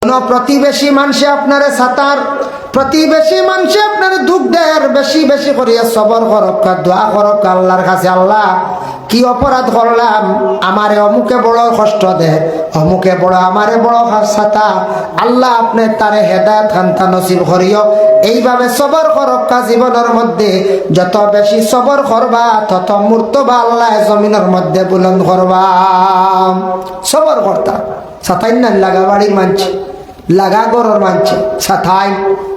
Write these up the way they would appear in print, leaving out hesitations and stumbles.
কোন প্রতিবেশী মানুষে আপনারে সাতার, প্রতিবেশী মানুষে আপনার দুঃখ দেয়, বেশি বেশি করিয়া সবর করক, দোয়া করক আল্লাহর কাছে, আল্লাহ কি অপরাধ করলাম, আমারে অমুকে বড় কষ্ট দে, অমুকে বড় আমারে বড় সাতা, আল্লাহ আপনি তারে হেদায়েত খান্তা নসিব করিও। এইভাবে সবর করক, জীবনের মধ্যে যত বেশি সবর করবা তত মূর্তবা আল্লাহ জমিনের মধ্যে বুলন্দ করবা। সবর করতা সাতাইন না লাগা বাড়ির মানছে, লাগা গরর মানছে সাথাই,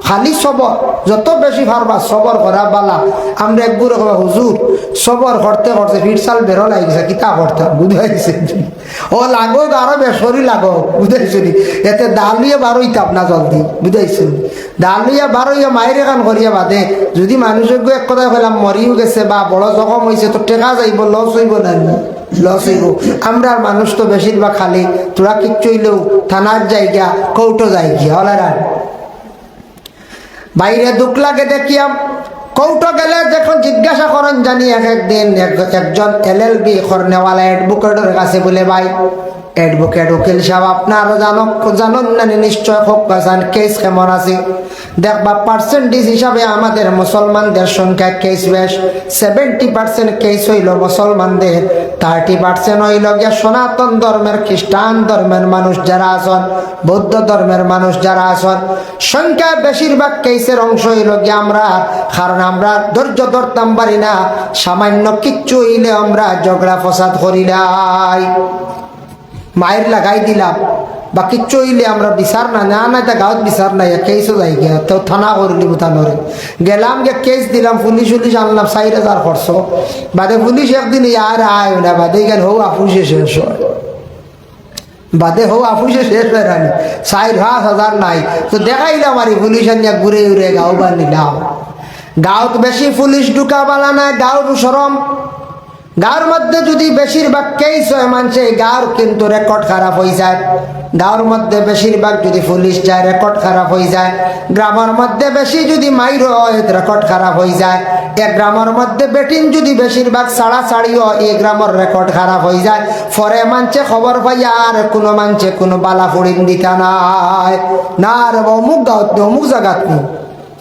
খালি সবর, যত বেশি পারবা সবর করা বালা। আমরা একগুর হুজুর সবর করতে করতে ফিরসাল বেরো লাগিছে, কিতা করতাম বুঝাইছে ও লাগো আরো বেসরি লাগো বুঝাইছি, এতে দালিয়ে বারোইতাম না জলদি বুঝাইছি, দালিয়া বারোইয়া মায়ের এখান করিয়া বাদে যদি মানুষের এক কথা বললাম মরিও গেছে বা বড় জখম হয়েছে তো টেকা যাইব, লস হইব না, লস হইব। আমরা মানুষ তো বেশিরভাগ খালি তোরা কিচ্ছু হইলেও থানার জায়গা কৌটো জায়গা হলার বাইরে দুঃখ লাগে দেখিয়াম। কৌটো গেলে যখন জিজ্ঞাসা করেন জানি একদিন একজন LLB করনেওয়ালা অ্যাডভোকেটের কাছে বলে, ভাই অ্যাডভোকেট উকিল সাহেব আপনার জানেন না নিশ্চয় হোক বাসান কেস কেমন আছে, দেখবা পার্সেন্টেজ হিসাবে আমাদের মুসলমানদের সংখ্যা কেস বেশ, 70% কেস হইল মুসলমানদের, 30% হইল গিয়া সনাতন ধর্মের খ্রিস্টান ধর্মের মানুষ যারা আছেন, বৌদ্ধ ধর্মের মানুষ যারা আছেন, সংখ্যা বেশিরভাগ কেসের অংশ হইল গিয়া আমরা, কারণ আমরা ধৈর্য ধরতাম পারি না, সামান্য কিচ্ছু হইলে আমরা ঝগড়া ফসাদ করি নাই, মায়ের লাগাই দিলাম বা কিচ্ছু হইলে আমরা বিচার না না তা গাঁত বিচার নাই কেসও যাই গিয়া তো থানা করলি বুথানোরে গেলাম গিয়ে কেস দিলাম, পুলিশ উলিশ আনলাম 4,000 খরচ বাদে পুলিশ একদিন আর আয় না বাদে গেল হো আফুসে শেষ হয়, বাদে হো আফুসে শেষ হয় রানি 4,000 নাই তো দেখাইলাম আর পুলিশ আনিয়া ঘুরে উড়ে গাঁও বানিলাম। গাঁত বেশি পুলিশ ঢুকা বালা নাই, গাঁর সরম, গাঁর মধ্যে যদি বেশিরভাগ কেস হয় মানছে গাঁর কিন্তু রেকর্ড খারাপ হয়ে যায়, গাঁর মধ্যে বেশিরভাগ যদি পুলিশ যায় রেকর্ড খারাপ হয়ে যায়, গ্রামের মধ্যে বেশি যদি মাইর হয় রেকর্ড খারাপ হয়ে যায়, এক গ্রামের মধ্যে বেটিন যদি বেশিরভাগ ছাড়াছাড়ি হয় এই গ্রামের রেকর্ড খারাপ হয়ে যায়, পরে মানছে খবর পাইয়া আর কোনো মানছে কোনো বালা ফুড়িন দিতা নাই না রে অমুক গাঁত অমুক জায়গাত নেই,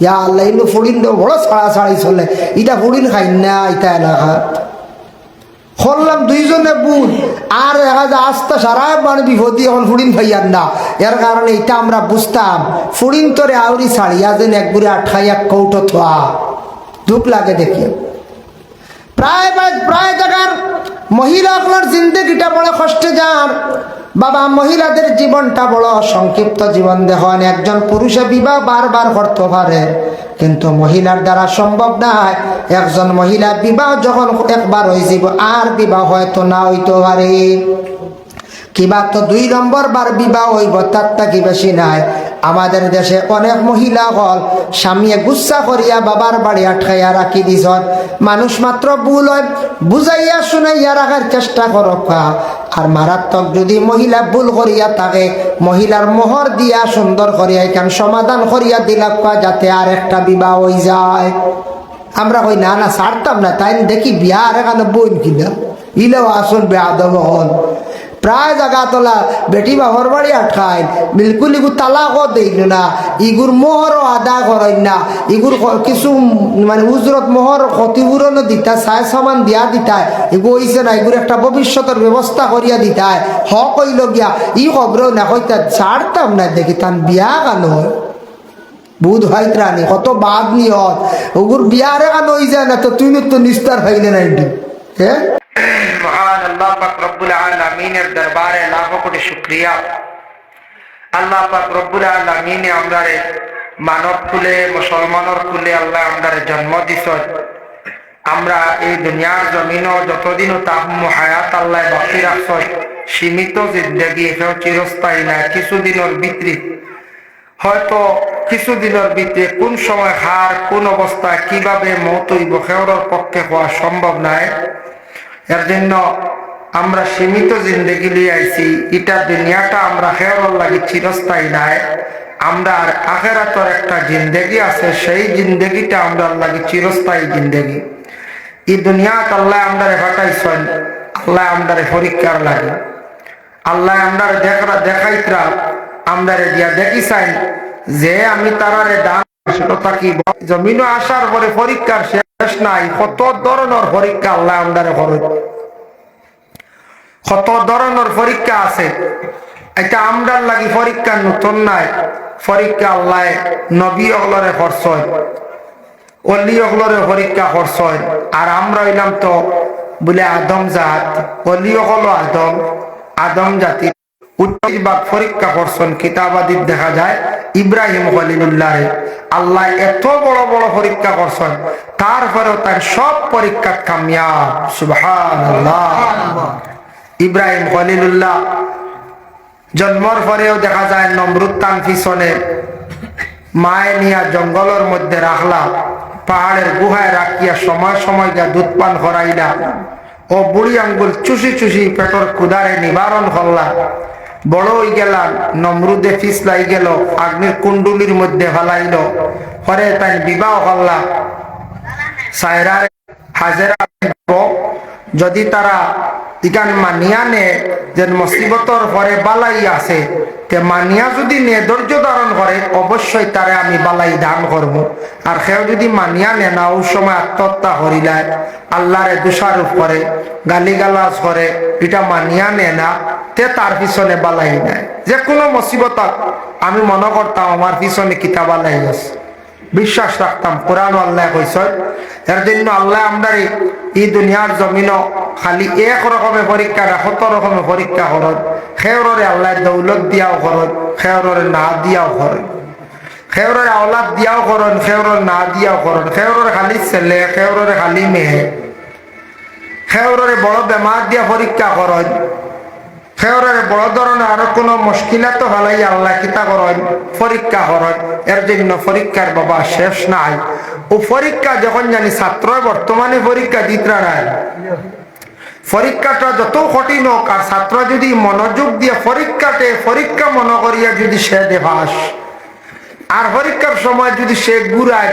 ইয়া আল্লাহ ইনু ফুড়িন বড় ছাড়াছাড়ি চলে, ইটা ফুড়িন খাই না ইটা এলাকাত করলাম দুইজনে বুন আর আস্তা সারা মানে বিপদী এখন ফুড়িন ভাইয়ার না, এর কারণে এটা আমরা বুঝতাম ফুড়িন তোরে আউরি ছাড়িয়া যেন একগুড়ে আঠাইয়া কৌটো থোয়া দুঃখ লাগে দেখি। প্রায় জায়গার মহিলাগুলোর জিন্দগিটা বড় কষ্টে যান বাবা, মহিলাদের জীবনটা বড় সংক্ষিপ্ত জীবন দেখেন, একজন পুরুষে বিবাহ বারবার করতে পারে কিন্তু মহিলার দ্বারা সম্ভব নয়, একজন মহিলা বিবাহ যখন একবার হয়ে যাব আর বিবাহ হয়তো না হইতে পারে, কিবা তো 2 নম্বর বার বিবাহ হইব তার কি বেশি নাই। আমাদের দেশে অনেক মহিলা হল স্বামীয়ে গুচ্ছা করিয়া বাবার বাড়ি আটকাইয়া রাখি দিছন, মানুষ মাত্র ভুল হয় বুঝাইয়া শুনাইয়া রাখার চেষ্টা করক, আর মারাত্মক যদি মহিলা ভুল করিয়া থাকে মহিলার মোহর দিয়া সুন্দর করিয়া এখান সমাধান করিয়া দিলাম যাতে আর একটা বিবাহ হয়ে যায়। আমরা কই না না ছাড়তাম না, তাই দেখি বিয়া আর এখানে বোন কিনা ইলেও আসল বেয়াদব হল, প্রায় জায়গা তোলা বেটি বাবার বাড়ি আটকায় বিলকুল ইগুর তালাকও দিল না, ইগুর মোহরও আদা করেন না, ইগুর কিছু মানে উজরত মোহর ক্ষতিপূরণও দিতা চায় সামান দিয়া দিতায়, এগু হইছে না এগুর একটা ভবিষ্যতের ব্যবস্থা করিয়া দিতায় হক হইল গিয়া ই খবরেও না কইতা ছাড়তাম না দেখি তান বিয়া কেন বুধ হয় ত্রাণী কত বাদ নিয়ত ওগুর বিয়ারে কেন হয়ে যায় না তো তুই তো নিস্তার হইলে না হ্যাঁ। মহান আল্লাহ পাক রব্বুল আলামিনের দরবারে লাখো কোটি শুকরিয়া। আল্লাহ পাক রব্বুল আলামিনে আমরারে মানব কুলে মুসলমানের কুলে আল্লাহ আমরারে জন্ম দিছেন, আমরা এই দুনিয়ার জমিনও যতদিনও তাহম হায়াত আল্লাহ বাকি রাখছেন, সীমিত জিন্দগি এখানে চিরস্থায়ী না, কিছুদিনের ভিতরে হয়তো কিছুদিনের ভিতরে কোন সময় হার কোন অবস্থায় কিভাবে মত হইব সেওর পক্ষে হওয়া সম্ভব নয়। এর জন্য আমরা সীমিত জিন্দগি লিয়ে আইছি, এটা দুনিয়াটা আমরা হেওর লাগি চিরস্থায়ী নাই, আমরা আর আখেরাতের একটা জিন্দগি আছে, সেই জিন্দগিটা আমরা লাগি চিরস্থায়ী জিন্দগি। এই দুনিয়াত আল্লাহ আমরা ফাটাইছেন, আল্লাহ আমরা পরীক্ষার লাগে, আল্লাহ আমরা দেখাইতরা আমরারে দিয়া দেখি চাই যে আমি তারারে দান থাকি। জমিনও আসার পরে পরীক্ষার শেষ নাই, কত ধরনের পরীক্ষা আল্লাহ আমরারে করে, কত ধরনের পরীক্ষা আছে। এটা আমরার লাগি পরীক্ষা নতুন নাই, পরীক্ষা আল্লাহ নবী অগলরে করছয়, অলি অগলরে পরীক্ষা করছয়। আর আমরা হইলাম তো বলে আদম জাত, অলি অগল আদম, আদম জাতি পরীক্ষা করছেন। কিতাবাদি দেখা যায় ইব্রাহিম খলিলুল্লাহ আল্লাহ এত বড় বড় পরীক্ষা করছেন, তারপরেও তার সব পরীক্ষা কামিয়াব। সুবহানাল্লাহ। ইব্রাহিম খলিলুল্লাহ জন্মর পরেও দেখা যায় নমরুদ তান পিছনে মায়ে নিয়া জঙ্গলের মধ্যে রাখলা, পাহাড়ের গুহায় রাখিয়া সময় সময় যা দুধ পান করাইলা, ও বুড়ি আঙ্গুল চুষি চুষি পেটর ক্ষুধারে নিবারণ করলা। বড় হয়ে গেলাম, নমরুদে ফিসলাই গেল, আগ্নির কুণ্ডুলির মধ্যে ফেলাইল, পরে তাই বিবাহ করলা। সায়রার হাজেরা যদি তারা ইকান মানিয়া নে যে মুসিবতর পরে বালাই আছে, তে মানিয়া যদি নে ধৈর্য ধারণ করে অবশ্যই তারে আমি বালাই দান করব। আর সেও যদি মানিয়া নে না, ওই সময় আত্মহত্যা করিলায়, আল্লাহরে দোষারোপ করে, গালিগালাজ করে, এটা মানিয়া নে না, তে তার পিছনে বালাই নাই। যে কোনো মুসিবত আমি মনে করতাম আমার পিছনে কিতা বালাই আছে, বিশ্বাস রাখতাম। কোরআন আল্লাহ কইছে, এর জন্য আল্লাহ আমরা এই দুনিয়ার জমিন খালি এক রকমের পরীক্ষা না, ৭০ রকমের পরীক্ষা করত। খেওরে আল্লাহ দৌলত দিয়াও করত, খেওরে না দিয়াও করত, খেওরে আওলাদ দিয়াও করন, খেওরে না দিয়াও করন, খেওরে খালি ছেলে, খেওরে খালি মেয়ে, খেওরে বড় বেমার দিয়া পরীক্ষা করত, খেওরে বড় ধরনের আরো কোনো মুশকিলাত তো ভালাই আল্লাহ কিতা করেন, পরীক্ষা করেন। এর জন্য পরীক্ষার বাবা শেষ নাই। ও পরীক্ষা যখন জানি ছাত্র বর্তমানে পরীক্ষা দিতরা নাই, পরীক্ষাটা যত কঠিন হোক, আর ছাত্র যদি মনোযোগ দিয়ে পরীক্ষা মনে করিয়া যদি সে দেভাস, আর পরীক্ষার সময় যদি সে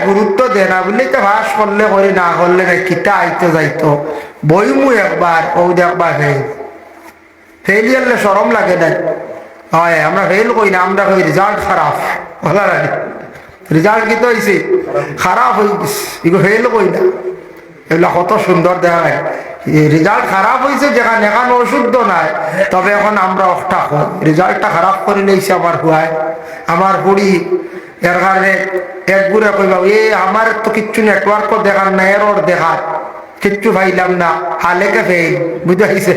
গুরুত্ব দেয় না, বললে তো ভাস করলে করি, না করলে না, কিতা আইতে যাইতো বইমু একবার ও দেখবার ফেলিয়ারলে সরম লাগে না। হয় আমরা ফেল করি না, আমরা কই রেজাল্ট খারাপ, বলা লাগে রেজাল্ট কি তো হয়েছে খারাপ হয়ে গেছে, এগুলো ফেল করি না। এগুলা কত সুন্দর দেখা যায়, রেজাল্ট খারাপ হয়েছে যেখানে, এখানে অশুদ্ধ নাই, তবে এখন আমরা অষ্টা হই, রেজাল্টটা খারাপ করে নিয়েছে আমার হুয়ায়, আমার হুড়ি। এর কারণে এক গুড়ে কইবা এ আমার তো কিচ্ছু নেটওয়ার্কও দেখার না, এরর দেখার কিচ্ছু পাইলাম না, হালেকে ফেল, বুঝাইছে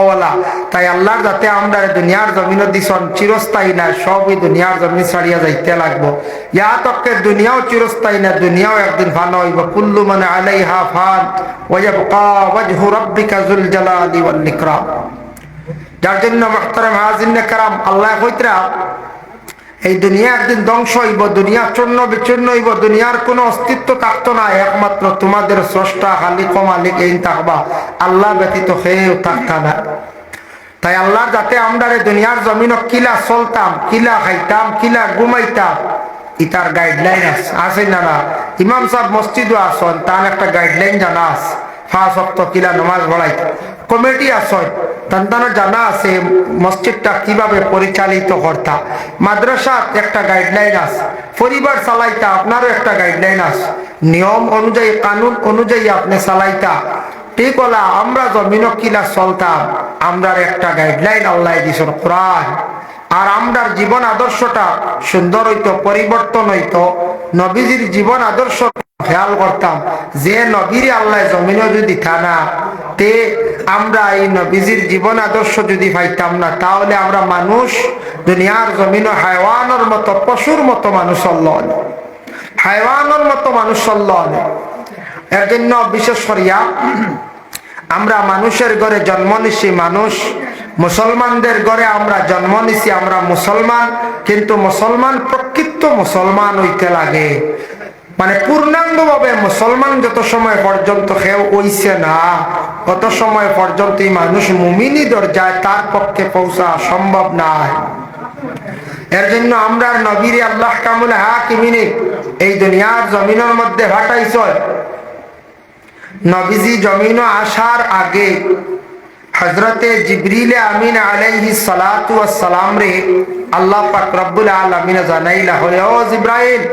ওলা। তাই আল্লাহর যাতে আমরা দুনিয়ার জমিন দিছন চিরস্থায়ী না, সবই দুনিয়ার জমিন ছাড়িয়া যাইতে লাগবো। ইয়া তকে দুনিয়াও চিরস্থায়ী না, দুনিয়াও একদিন ফান হইব। কুল্লু মান আলাইহা ফান ওয়া ইয়াবকা ওয়াজহু রাব্বিকা যুল জালালি ওয়াল ইকরাম। যার জন্য মুহতারাম হাজিরিনে কেরাম, আল্লাহ কইতরা এই দুনিয়া একদিন ধ্বংস হইব, দুনিয়া চূর্ণ বিচূর্ণ হইব, দুনিয়ার কোনো অস্তিত্ব থাকতো না, একমাত্র তোমাদের স্রষ্টা খালিক ও মালিক এই থাকবা, আল্লাহ ব্যতীত কেউ থাকতা না। তাই আল্লাহ যাতে আমরা দুনিয়ার জমিন কিলা চলতাম, কিলা খাইতাম, কিলা ঘুমাইতাম, ইতার গাইডলাইন আছে না না। ইমাম সাহেব মসজিদও আসন, তার একটা গাইডলাইন জানা আছে, 5 ওয়াক্ত কিলা নামাজ পড়াইতে কমিটি আসন, তার জানা আছে মসজিদটা কিভাবে পরিচালিত করতা, মাদ্রাসার একটা গাইডলাইন আছে, পরিবার চালাইতা আপনারও একটা গাইডলাইন আছে, নিয়ম অনুযায়ী কানুন অনুযায়ী আপনি চালাইতা। ঠিক হলা আমরা জমিন কিলা চলতাম, আমরার একটা গাইডলাইন আল্লাহ দিছেন কোরআন। আর আমরার জীবন আদর্শটা সুন্দর হইতো, পরিবর্তন হইতো, নবীজির জীবন আদর্শ খেয়াল করতাম। যে নবীরে আল্লাহ জমিনে যদি থানা, তে আমরা এই নবীজির জীবন আদর্শ যদি পাইতাম না, তাহলে আমরা মানুষ দুনিয়ার জমিনে হায়ওয়ানের মতো, পশুর মতো মানুষ চলল, হায়ওয়ানের মতো মানুষ চলল। এর জন্য বিশেষ করিয়া আমরা মানুষের ঘরে জন্ম নিছি, মানুষ মুসলমানদের ঘরে আমরা জন্ম নিছি, আমরা মুসলমান, কিন্তু মুসলমান প্রকৃত মুসলমান হইতে লাগে, মানে পূর্ণাঙ্গ ভাবে মুসলমান যত সময় পর্যন্ত কেউ হইছে না, তত সময় পর্যন্ত এই মানুষ মুমিনি দরজায় তার পক্ষে পৌঁছা সম্ভব নয়। এর জন্য আমরা নবীরে আল্লাহ কামুল হাকিমিনে এই দুনিয়ার জমিনের মধ্যে পাঠাইছে। নবীজি জমিন আসার আগে হযরতে জিবরিল আমিন আলাইহিস সালাতু ওয়াস সালাম রে আল্লাহ পাক রব্বুল আলামিন জানাইলা হলে ও জিবরাইল,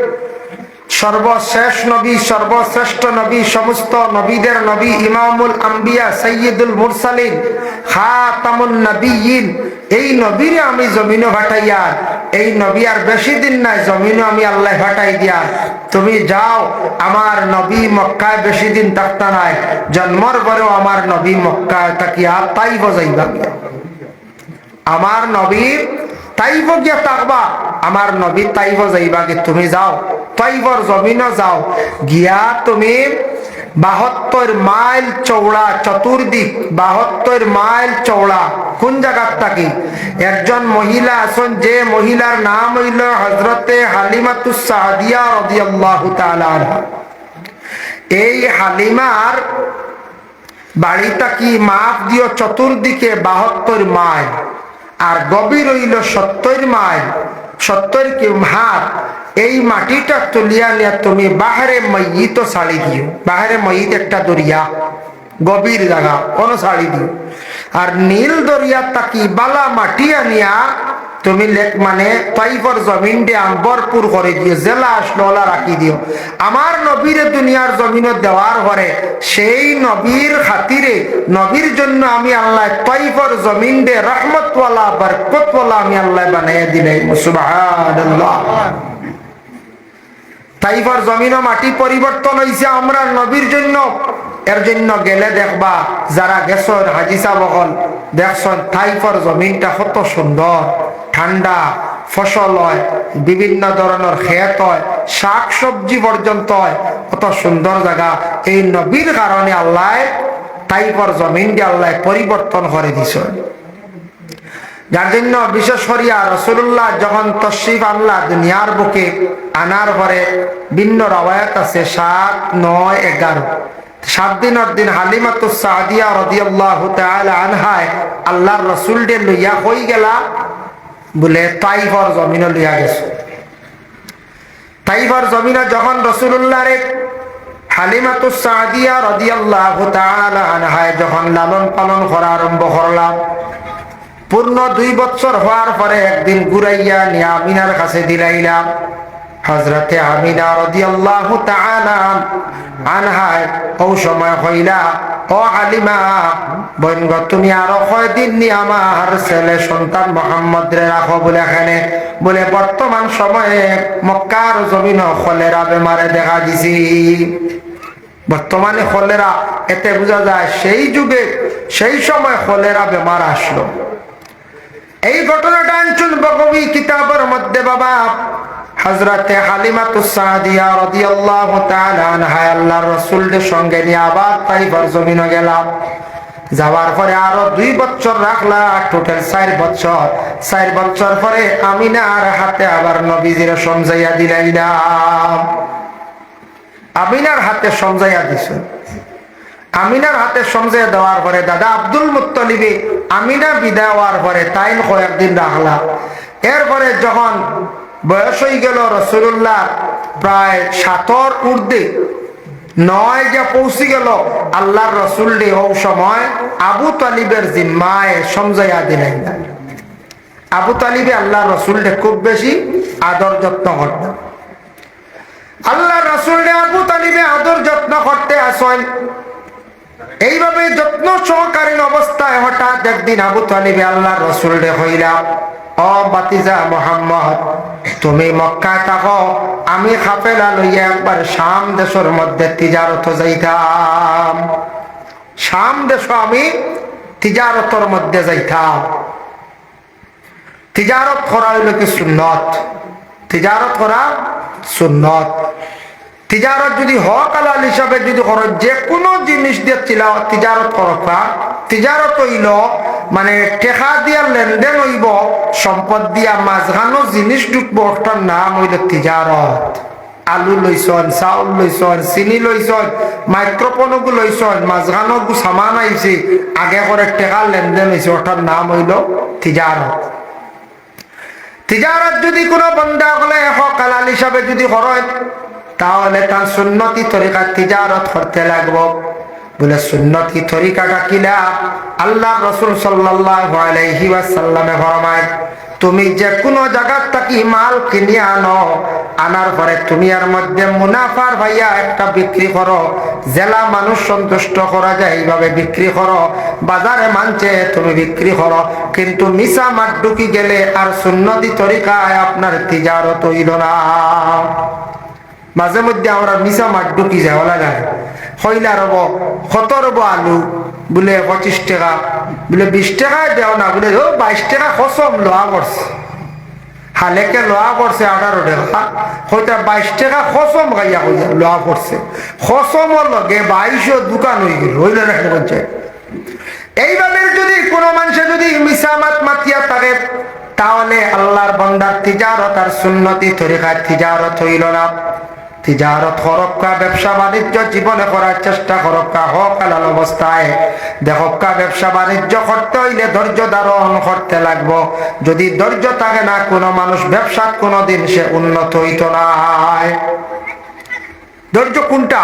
সর্বশেষ নবী, সর্বশ্রেষ্ঠ নবী, সমস্ত নবীদের নবী, ইমামুল আম্বিয়া, সাইয়্যিদুল মুরসালিন, খাতামুন নবিয়্যিন, এই নবীরে আমি জমিনে পাঠাইয়া, এই নবী আর বেশি দিন নাই জমিনে আমি আল্লাহ পাঠাই দিয়া, তুমি যাও, আমার নবী মক্কায় বেশি দিন থাকতা নাই, জন্মর পরেও আমার নবী মক্কায় থাকিয়া তাইব যাইবা, আমার নবী তাইব গিয়া থাকবা, আমার নবী তাইব যাইবা, কি তুমি যাও তাইবর জমিনে যাও, গিয়া তুমি 72 মাইল চৌড়া চতুর্দিক, 72 মাইল চৌড়া কোন জায়গার থাকি একজন মহিলা আছেন, যে মহিলার নাম হইল হযরতে হালিমাতুস সাদিয়া রাদিয়াল্লাহু তাআলা আনহা। এই হালিমার বাড়িটা কি মাপ দিও চতুর্দিকে 72 মাইল, আর গভীর হইল 70 মাইল, 70 কি হাত। এই মাটিটা তুলিয়া নিয়ে তুমি বাহারে ময়িত ছাড়ি দিও, বাহারে ময়িত একটা দরিয়া, গভীর জায়গা, কোন ছাড়ি দিও, আর নীল দরিয়া তাকি বালা মাটি আনিয়া তুমি মানে তাইফর জমিন দিয়ে ভরপুর করে দিও, জেলা আসলা রাখি দিও। আমার নবীর দুনিয়ার জমিনে দেওয়ার পরে সেই নবীর খাতিরে, নবীর জন্য আমি আল্লাহ তাইফর জমিন দিয়ে রহমতওয়ালা বরকতওয়ালা আমি আল্লাহ বানাইয়া দিলাই। সুবহানাল্লাহ। তাইফর জমিন মাটি পরিবর্তন হয়েছে আমরা নবীর জন্য। এর জন্য গেলে দেখবা, যারা গেছেন হাজি সাহেব হল দেখছেন তাইফর জমিনটা কত সুন্দর, ঠান্ডা, ফসল হয়, বিভিন্ন ধরনের ক্ষেত হয়, শাক সবজি পর্যন্ত হয়, কত সুন্দর জায়গা। এই নবীর কারণে আল্লাহ তাইফর জমিন দিয়ে আল্লাহ পরিবর্তন করে দিছে। যার জন্য বিশেষ করিয়া রাসূলুল্লাহ যখন তশরিফ আনলা দুনিয়ার বুকে আনার পরে ভিন্ন রওয়ায়াত আছে 7, 9, 11 7 দিনের দিন হালিমাতুস সাদিয়া রাদিয়াল্লাহু তাআলা আনহা আল্লাহর রাসূল দে লইয়া কই গেলা বলে তাইফর জমিনে লইয়া গেছে। তাইফর জমিনে যখন রাসূলুল্লাহ রে হালিমাতুস সাদিয়া রাদিয়াল্লাহু তাআলা আনহা যখন লালন পালন করা আরম্ভ করলাম, পূর্ণ 2 বছর হওয়ার পরে একদিন ঘুরাইয়া নিয়ে আমিনার কাছে দিলাইলাম। হযরতে আমিনা রাদিয়াল্লাহু তাআলা আনহা ও সময় হইলা, ও হালিমা বোন গো, তুমি আরো কয়দিন নি আমার ছেলে সন্তান মুহাম্মদ রে রাখো বলে এখানে, বলে বর্তমান সময়ে মক্কার জমিন কলেরা বেমারে দেখা দিছি। বর্তমানে কলেরা, এতে বোঝা যায় সেই যুগে সেই সময় কলেরা বেমার আসলো। এই ঘটনাটা আনছুন বগবী কিতাবের মধ্যে বাবা। হযরতে হালিমাতুস সাদিয়া রাদিয়াল্লাহু তাআলা আনহা আল্লাহর রাসূলের সঙ্গে নিয়ে আবার তাইফের জমিনে গেলাম। যাওয়ার পরে আরো 2 বছর রাখলা, টোটাল 4 বছর। 4 বছর পরে আমিনার হাতে আবার নবীজির সমঝাইয়া দিলাইলাম। আমিনার হাতে সমঝাইয়া দিছে। আমিনার হাতে সমঝাইয়া দেওয়ার পরে দাদা আব্দুল মুত্তালিবে আমিনা বিদায় হওয়ার পরে তাই কয়েকদিন রাখলা। এরপরে যখন বয়স হয়ে গেল রাসূলুল্লাহ প্রায় 7 ঊর্ধ্বে, 9 যে পৌঁছে গেল, আল্লাহর রাসূল রে ও সময় আবু তালিবের জিম্মায় সমঝাইয়া দিলেন। আবু তালিবে আল্লাহর রাসূল রে খুব বেশি আদর যত্ন করতেন। আল্লাহর রাসূল রে আবু তালিবে আদর যত্ন করতে আসেন। এইভাবে যত্ন সহকারী অবস্থায় হঠাৎ একদিন আবু তালিবে আল্লাহর রাসূল রে হইলা, ও বাতিজা মুহাম্মদ, তুমি মক্কায় থাকো, আমি কাফেলা লইয়া একবার শাম দেশের মধ্যে তিজারত যাইতাম। শাম দেশ আমি তিজারতের মধ্যে যাইতাম। তিজারত করা হইল কি সুন্নত, তিজারত করা সুন্নত। তিজারত যদি হক হালাল হিসাবে যদি করো, যে কোনো জিনিস দিয়ে তিজারত করবা, তিজারত হইল মানে টেকা দিয়া লেনদেন হইব, সম্পদ দিয়া মাঝখানো জিনিস ঢুকবো, ওটার নাম হইল তিজারত। আলু লইছন, চাউল লইছন, চিনি লইছন, মাইক্রোফোনগু লইছন, মাঝখানো সামান আইছে, আগে করে টেকা লেনদেন হয়েছে, ওটার নাম হইল তিজারত। তিজারত যদি কোনো বন্দা হলে হক হালাল হিসাবে যদি করে, তাহলে তার সুন্নতি তরিকা তিজারত করতে লাগবো। বলে সুন্নতি তরিকাটা কিলা? আল্লাহ রাসূল সাল্লাল্লাহু আলাইহি ওয়াসাল্লামে ফরমায়, তুমি যে কোনো জায়গা থেকে মাল কিনে আনো, আনার পরে তুমি এর মধ্যে মুনাফার ভাইয়া একটা বিক্রি করো, জেলা মানুষ সন্তুষ্ট করা যায় এইভাবে বিক্রি করো, বাজারে মানছে তুমি বিক্রি করো, কিন্তু মিশা মাঠ ঢুকি গেলে আর সুন্নতি তরিকায় আপনার তিজারত হইল না। মাঝে মধ্যে আমরা মিশা মাঠ ঢুকি যায়, ওলা যায় হইলা রব কত রব আলু, বলে 25 টাকা, বলে 20 টাকায় দেও না, বলে 22 টাকা কসম লোয়া করছে, হালেকে লোয়া করছে 18 টাকা, হয়তো 22 টাকা কসম গাইয়া হইয়া লোয়া করছে, কসমর লগে 22 দোকান হয়ে গেল, হইল না? এইভাবে যদি কোনো মানুষের যদি মিসামাত মাতিয়া থাকে, তাহলে আল্লাহর বান্দার তিজারত আর সুন্নতি তরিকার তিজারত হইল না। তিজারত হরক্কা, ব্যবসা বাণিজ্য জীবনে করার চেষ্টা করক্কা, হক হালাল অবস্থায় দেখক্কা। ব্যবসা বাণিজ্য করতে হইলে ধৈর্য ধারণ করতে লাগবো। যদি ধৈর্য থাকে না, কোনো মানুষ ব্যবসা কোনোদিন সে উন্নত হইত না। ধৈর্য কোনটা?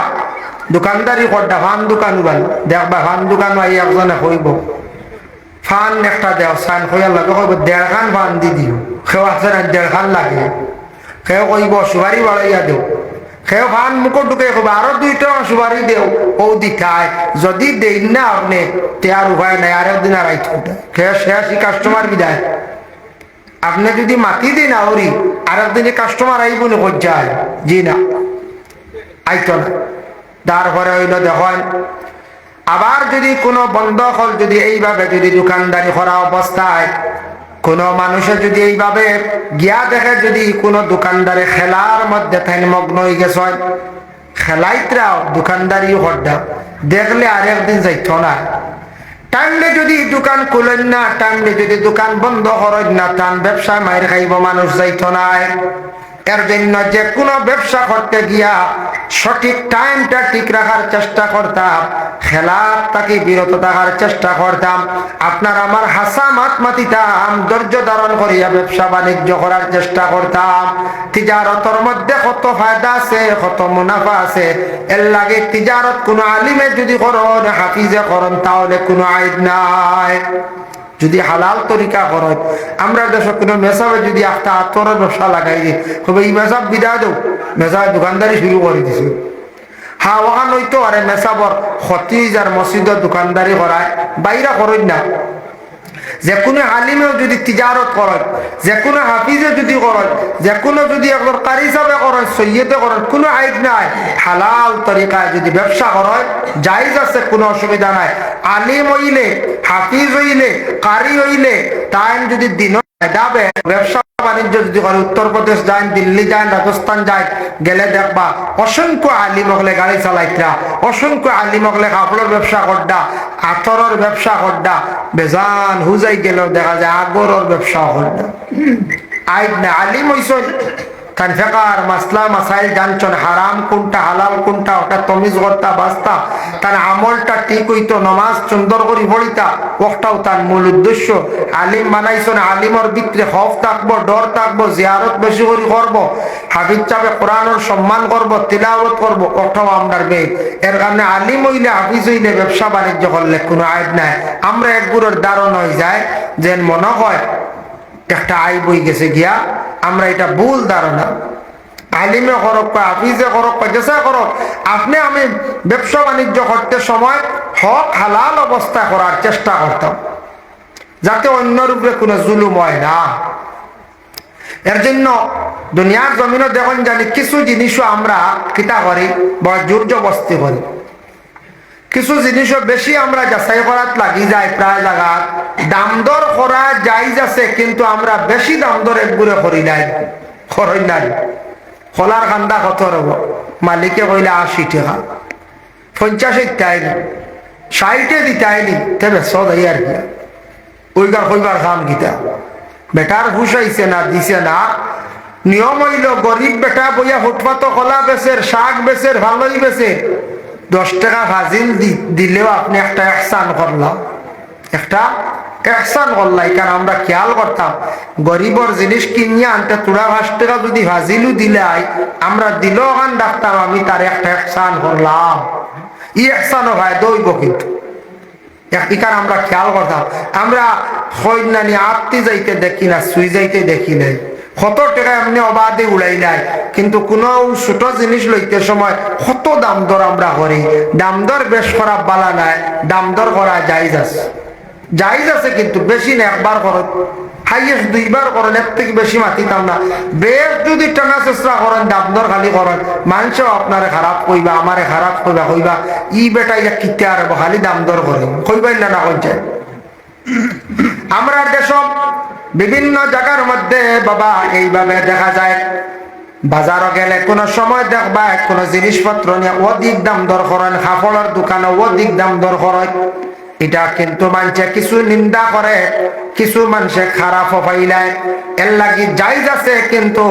দোকানদারি করটা, ফান দোকান উগাল দেখবা, ফান দোকান আই একজনে হইব ফান একটা দেও সান হইয়ার লাগে, কইব 1.5 খান ফান দি দিও, কেউ আছে না 1.5 খান লাগে, কেউ কইব সুপারি বাড়াইয়া দেও, কেউ ফান মুখর ঢুকে কইব আরো 2 টাকা সুপারি দেও, ও দিখায়। যদি দেই না আপনি তে আর উপায় নাই, আর একদিন আর আইতো কেউ শেষই কাস্টমার বিদায়। আপনি যদি মাতি দিন আউরি আর একদিনে কাস্টমার আইব না, যায় জি না, আইতো না। তারপরে হইল দেখেন, আবার যদি কোনো বন্ধক হল, যদি এইভাবে যদি দোকানদারি করা অবস্থায় কোনো মানুষের যদি এইভাবে গিয়া দেখে, যদি কোনো দোকানদারে খেলার মধ্যে থাইন মগ্ন হয়ে গেছে, খেলাইতরাও দোকানদারিও হড্ডা দেখলে আর একদিন যাইত না। টাইমলে যদি দোকান খুলেন না, টাইমলে যদি দোকান বন্ধ করেন না, টান ব্যবসায় মায়ের খাইব, মানুষ যাইত নাই। এর জন্য যে কোনো ব্যবসা করতে গিয়া সঠিক টাইমটা ঠিক রাখার চেষ্টা করতাম, খেলার তাকে বিরত থাকার চেষ্টা করতাম। আপনার আমার হাসা মাত মাতিতাম, ধৈর্য ধারণ করিয়া ব্যবসা বাণিজ্য করার চেষ্টা করতাম। তিজারতর মধ্যে কত ফায়দা আছে, কত মুনাফা আছে। এর লাগে তিজারত কোনো আলিমে যদি করন, হাফিজে করন, তাহলে কোনো আইব নাই। যদি হালাল তরিকা করেন, আমরা দেশে কোনো মেসাবে যদি একটা আতরের ব্যবসা লাগাই দিই, তবে এই মেসাব বিদা দেও, মেসাব দোকানদারি শুরু করে দিছে। হ্যাঁ, ওখান হইতো আরে মেসাবর খতিজ আর মসজিদের দোকানদারি করায়, বাইরা করেন না। যে কোনো আলিমেও যদি তিজারত করেন, যে কোনো হাফিজে যদি করেন, যে কোনো যদি একবার কারি হিসাবে করেন, সৈয়দে করেন, কোনো আইব নাই। হালাল তরিকায় যদি ব্যবসা করেন জায়েজ আছে, কোনো অসুবিধা নাই। আলিম হইলে, হাফিজ হইলে, কারি হইলে, তাই যদি দিন যাবে ব্যবসা বাণিজ্য যদি করে, উত্তরপ্রদেশ যান, দিল্লি যান, রাজস্থান যান, গেলে দেখবা অসংখ্য আলিম হলে গাড়ি চালাইতরা, অসংখ্য আলিম হলে কাপড়ের ব্যবসা করডা, আতরের ব্যবসা করডা, বেজান হুজাই গেলেও দেখা যায় আগরের ব্যবসা করডা। আইব না, আলিম হইছেন কারণ ফেকার মাসলা মাসাইল জানছেন, হারাম কোনটা হালাল কোনটা, ওটা তমিজ করতা বাস্তা, তার আমলটা ঠিক হইতো, নমাজ সুন্দর করে পড়িতা, ওটাও তার মূল উদ্দেশ্য। আলিম বানাইছেন, আলিমর ভিতরে খৌফ থাকবো, ডর থাকবো, জিয়ারত বেশি করে করবো, হাফিজ চাপে কোরআনের সম্মান করবো, তিলাওয়াত করবো, ওটাও আমরার মেয়ে। এর কারণে আলিম হইলে, হাফিজ হইলে, ব্যবসা বাণিজ্য করলে কোনো আইব নাই। আমরা একগুলোর দারণ হয়ে যায় যে মনে হয় একটা আইব হয়ে গেছে গিয়া, আমরা এটা ভুল ধারণা। আলিমে করক, হাফিজে করক, যেসা করক, আপনি আমি ব্যবসা বাণিজ্য করতে সময় হক হালাল অবস্থা করার চেষ্টা করতাম, যাতে অন্যর উপরে কোনো জুলুম হয় না। এর জন্য দুনিয়ার জমিনে দেখুন জানি কিছু জিনিসও আমরা কিতা করি, বড় জোর জবস্তি করি। কিছু জিনিসও বেশি আমরা যাচাই করাত লাগি যায়, প্রায় জায়গা দাম দর করা জায়েজ আছে, কিন্তু আমরা বেশি দাম দর একগুড়ে করি নাই, খরই নাই। খোলার খান্দা কত রব, মালিকে কইলে 80 টাকা, 50 দিতাইনি, 60 দিতাইনি, তবে সদাই আর কি ওইগার কইবার খাম গীতা। বেটার হুশ আইছে না, দিছে না। নিয়ম হইল গরিব বেটা বইয়া ফুটপাত খোলা বেচের, শাক বেচের, ভালোই বেচে, 10 টাকা ফাজিল দিলেও আপনি একটা এহসান করলাম, একটা এহসান করলাই। কারণ আমরা খেয়াল করতাম গরিবর জিনিস কিনিয়ে আনতে তোরা 5 টাকা যদি ফাজিলও দিলাই, আমরা দিলেও ওখান ডাকতাম আমি তার একটা এহসান করলাম। ইহসানও হয় দইব কিন্তু এখানে আমরা খেয়াল করতাম আমরা হইনানি আত্মি যাইতে দেখি না সুই যাইতে দেখি নাই কত টাকা এমনি অবাধে উড়াই নাই কিন্তু কোন ছোট জিনিস লইতে সময় কত দাম দর আমরা করি দাম দর বেশ করা বালা নাই দাম দর করা জায়েজ আছে জায়েজ আছে কিন্তু বেশি না একবার করো হাইয়েস্ট দুইবার করেন এর থেকে বেশি মাতিতাম না বেশ যদি টানা চেষ্টা করেন দাম দর খালি করেন মানুষও আপনারে খারাপ কইবা আমারে খারাপ কইবা কইবা ই বেটা ইয়া কিতে আর খালি দাম দর করে কইবেন না না কইছে আমরা দেশ বিভিন্ন জায়গার মধ্যে বাবা এইভাবে দেখা যায় বাজারও গেলে কোন সময় দেখবা কোন জিনিসপত্র নিয়ে অধিক দাম দর করেন কাপড়ের দোকানে অধিক দাম দর করেন এটা কিন্তু মানুষে কিছু নিন্দা করে কিছু মানুষে খারাপ পাইলায় এর লাগি জায়েজ আছে কিন্তু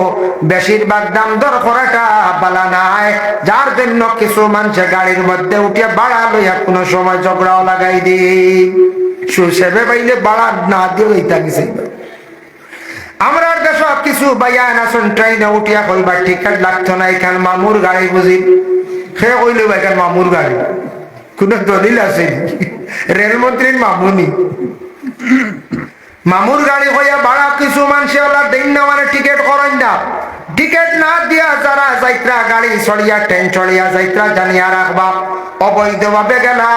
বেশিরভাগ দাম দর করাটা বালা নাই যার জন্য কিছু মানুষে গাড়ির মধ্যে উঠে বাড়া লইয়া কোনো সময় ঝগড়াও লাগাই দি সুসেবে পাইলে বাড়া না দিয়ে লইতা গেছে আমরা দেশ কিছু বাইয়া নাচন ট্রেনে উঠিয়া কইবা টিকিট লাগতো না এখান মামুর গাড়ি বুঝি সে কইলে এখান মামুর গাড়ি কোন দলিল আছে রেলমন্ত্রীর মামুনি মামুর গাড়ি হইয়া ভাড়া কিছু মানুষে দেন না মানে টিকিট করেন না টিকিট না দিয়া যারা যাইত্রা গাড়ি চড়িয়া ট্রেন চড়িয়া যাইত্রা জানিয়া রাখবা অবৈধভাবে গেলা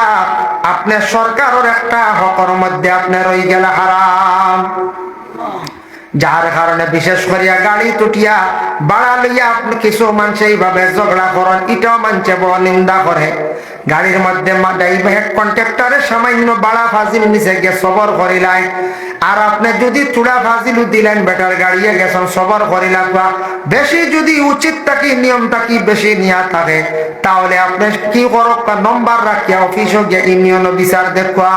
আপনার সরকারের একটা হকর মধ্যে আপনার রই গেলা হারাম যার কারণে বিশেষ করিয়া গাড়ি তুটিয়া বাড়া লইয়া আপনি কিছু মানুষ এইভাবে ঝগড়া করেন এটাও মানুষে বড় নিন্দা করে গাড়ির মধ্যে কন্ট্রাক্টরের সামান্য বাড়া ফাজিল নিচে গিয়ে সবর করিলাই আর আপনি যদি চূড়া ফাজিল দিলেন বেটার গাড়িয়ে গেছেন সবর করিলা বা বেশি যদি উচিত থাকি নিয়ম থাকি বেশি নিয়া থাকে তাহলে আপনি কি করো নম্বর রাখিয়া অফিসে গিয়ে ইউনিয়ন বিচার দেখবা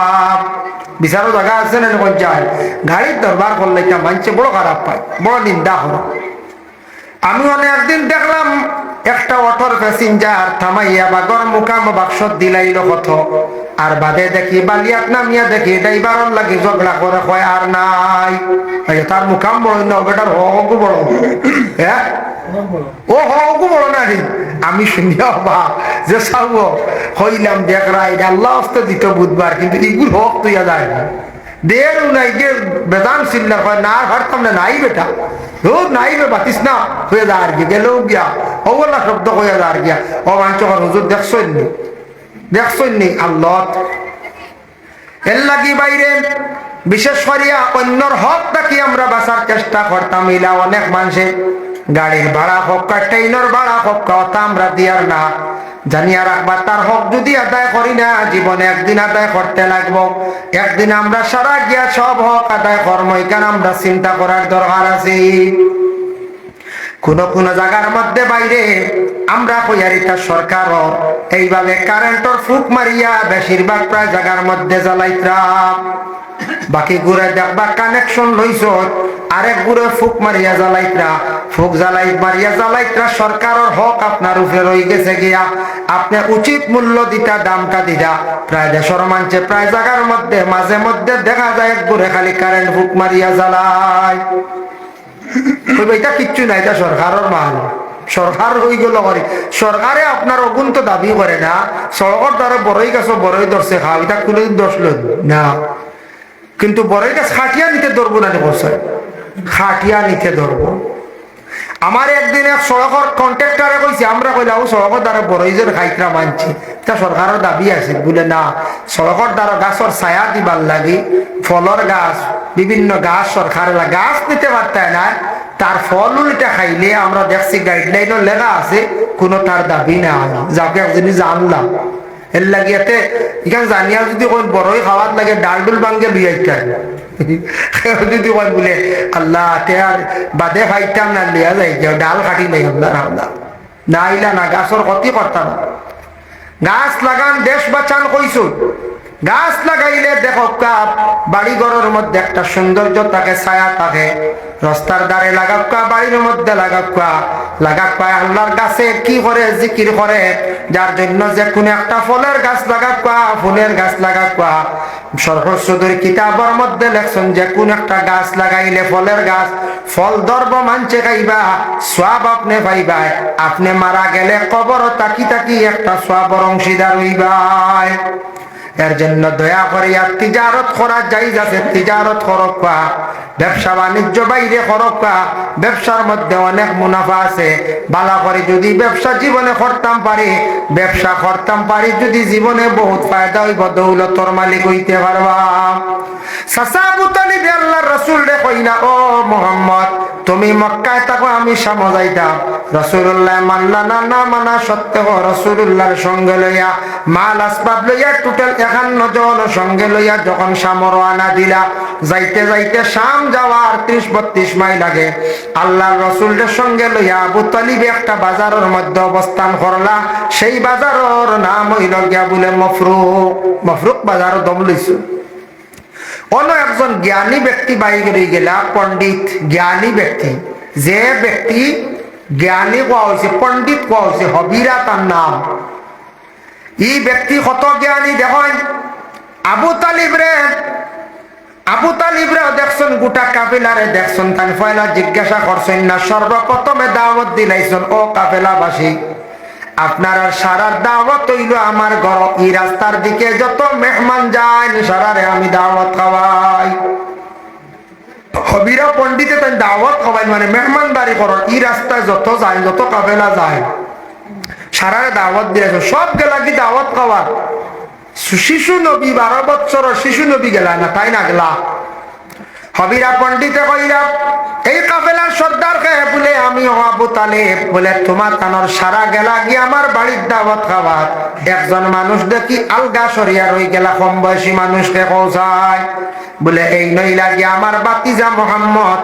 বিচারও জায়গা আছে না যায় গাড়ির দরবার করলে মানছে বড় খারাপ পায় বড় নিন্দা হলো আমি একদিন দেখলাম একটা অটোর প্যাসেঞ্জার থামাইয়া বা গরম মুখাম বাক্স দিলাইল কত আর বাদে দেখি বালিয়াত নামিয়া দেখি ড্রাইভার লাগি ঝগড়া করে কয় আর নাই তার মুখাম বড় না বেটার হকু বড় হ্যাঁ ও হকু বড় না রে আমি শুনিয়া বা যে সাব হইলাম দেখরা এটা আল্লাহ হস্তে দিত বুধবার কিন্তু এগুলো হক তুইয়া যায় না দের নাই যে বেদান সিল্লা হয় না হারতাম না নাই বেটা ও নাই বে বাতিস না হয়ে যা আর কি গেলেও গিয়া ওগুলা শব্দ হয়ে যা আর গিয়া ও মাঞ্চ হুজুর দেখছই নি আল্লাহ এর লাগি বাইরে বিশেষ করিয়া অন্যর হক থাকি আমরা বাঁচার চেষ্টা করতাম ইলা অনেক মানুষে গাড়ির ভাড়া হোক ট্রেনের ভাড়া হোক কথা আমরা দিয়ার না জানিয়া রাখবা তার হক যদি আদায় করি না জীবনে একদিন আদায় করতে লাগবো একদিন আমরা সারা গিয়া সব হক আদায় কর্ম এখানে আমরা চিন্তা করার দরকার আছে কোন কোন জায়গার মধ্যে বাইরে আমরা কইয়ারিতা সরকার এইভাবে কারেন্টর ফুক মারিয়া বেশিরভাগ প্রায় জায়গার মধ্যে জ্বালাইতাম বাকি ঘুরে দেখবা কানেকশন লইছ আরেক ঘুরে ফুক মারিয়া জ্বালাইতরা ফুক মারিয়া জ্বালাইতরা সরকারের হক আপনার উপরে রয়ে গেছে গিয়া আপনি উচিত মূল্য দিতা দামটা দিতা প্রায় দেশের মানছে প্রায় জায়গার মধ্যে মাঝে মধ্যে দেখা যায় এক ঘুরে খালি কারেন্ট ফুক মারিয়া জ্বালায় এটা কিচ্ছু নাই এটা সরকারের মাল সরকার হয়ে গেল করে সরকারে আপনার অগুন্ত দাবি করে না সরকার দ্বারা বড়ই গাছ বড়ই ধরছে খাও এটা কোনো দোষ লই না কিন্তু বড়ই গাছ খাটিয়া নিতে ধরবো না বলছে খাটিয়া নিতে ধরবো আমার একদিন এক সড়কের কন্ট্রাক্টরে কইছে আমরা কইলাম সড়কের দ্বারা বড়ই যে খাইতরা মানছি তা সরকারের দাবি আছে বলে না সড়কের দ্বারা গাছের ছায়া দিবার লাগে ফলর গাছ বিভিন্ন গাছ সরকারের গাছ নিতে পারতে না তার ফল উল্টা খাইলে আমরা দেখছি গাইডলাইনও লেখা আছে কোনো তার দাবি না যাকে একদিন জানলাম এর লাগিয়াতে এখানে জানিয়া যদি কোন বড়ই খাওয়ার লাগে ডাল ডুল ভাঙ্গে লইয়াইতে যদি কোন বলে আল্লাহ আর বাদে খাইতাম না লিয়া যাই ডাল কাটি নাই আমরা না আইলা না গাছের ক্ষতি করতাম না গাছ লাগান দেশ বাঁচান কইছো গাছ লাগাইলে দেখো বাড়ি ঘরের মধ্যে একটা সৌন্দর্য থাকে ছায়া থাকে রাস্তার ধারে লাগাক্কা বাড়ির মধ্যে লাগাক্কা লাগাক পায় আল্লাহর কাছে কি করে জিকির করে যার জন্য যে কোন একটা ফলের গাছ লাগাক পা ফুলের গাছ লাগাক পা সরস্বতীর কিতাবের মধ্যে লেখছেন যে কোন একটা গাছ লাগাইলে ফলের গাছ ফল ধরব মানছে খাইবা সওয়াব আপনি পাইবা আপনি মারা গেলে কবর তাকি তাকি একটা সওয়াবের অংশীদার হইবাই এর জন্য দয়া করিয়া তিজারত করা জায়েজ আছে তিজারত করবা ব্যবসা বাণিজ্য বাইরে করবা ব্যবসার মধ্যে অনেক মুনাফা আছে ভালো করে যদি ব্যবসা জীবনে করতাম পারি ব্যবসা করতাম পারি যদি জীবনে বহুত ফায়দা হইব দৌলতর মালিক হইতে পারবা চাচা আবু তালিব আল্লাহর রাসূল রে কইনা ও মুহাম্মদ তুমি মক্কায় থাকো আমি শাম যাইতাম রাসূলুল্লাহ মানলা না না মানা সত্ত্বেও রাসূলুল্লাহর সঙ্গে লইয়া মাল আসবাব লইয়া টোটাল 51 জন সঙ্গে লইয়া যখন শাম রওনা দিলা যাইতে যাইতে শাম যাওয়ার 30-32 মাইল লাগে আল্লাহর রাসূলের সঙ্গে লইয়া আবু তালিব একটা বাজারের মধ্যে অবস্থান করলা সেই বাজারের নাম হইল গিয়া বলে মফরুক বাজার দম লইছো অন্য একজন জ্ঞানী ব্যক্তি বাইরে রয়ে গেলা পণ্ডিত জ্ঞানী ব্যক্তি যে ব্যক্তি জ্ঞানী কোয়া হয়েছে পণ্ডিত কোয়া হয়েছে হবিরা তার নাম এই ব্যক্তি কত জ্ঞানী দেখেন আবু তালিব রে দেখছেন গোটা কাফেলারে দেখছেন তাই পয়লা জিজ্ঞাসা করছেন না সর্বপ্রথমে দাওয়াত দিলাইছেন ও কাফেলাবাসী আপনার সারার দাওয়াত হইল আমার ঘর এই রাস্তার দিকে যত মেহমান যায় সারারে আমি দাওয়াত খাওয়াই হবিরা পণ্ডিতে তাই দাওয়াত খাওয়াই মানে মেহমানদারি করো এই রাস্তায় যত যায় যত কাফেলা যায় সারারে দাওয়াত দিয়েছে সব গেলা কি দাওয়াত খাওয়ার শিশু নবী 12 বছর শিশু নবী গেলা না তাই না গেলা হবিরা পণ্ডিতে কইরা এই কাফেলার সর্দার কে বলে আমি আবু তালেব বলে তোমার কানর সারা গেলা গিয়ে আমার বাড়ির দাওয়াত খাওয়ার একজন মানুষ দেখি আলগা সরিয়া রই গেলা কম বয়সী মানুষকে পৌঁছায় বলে এই নই লাগি আমার বাতিজা মোহাম্মদ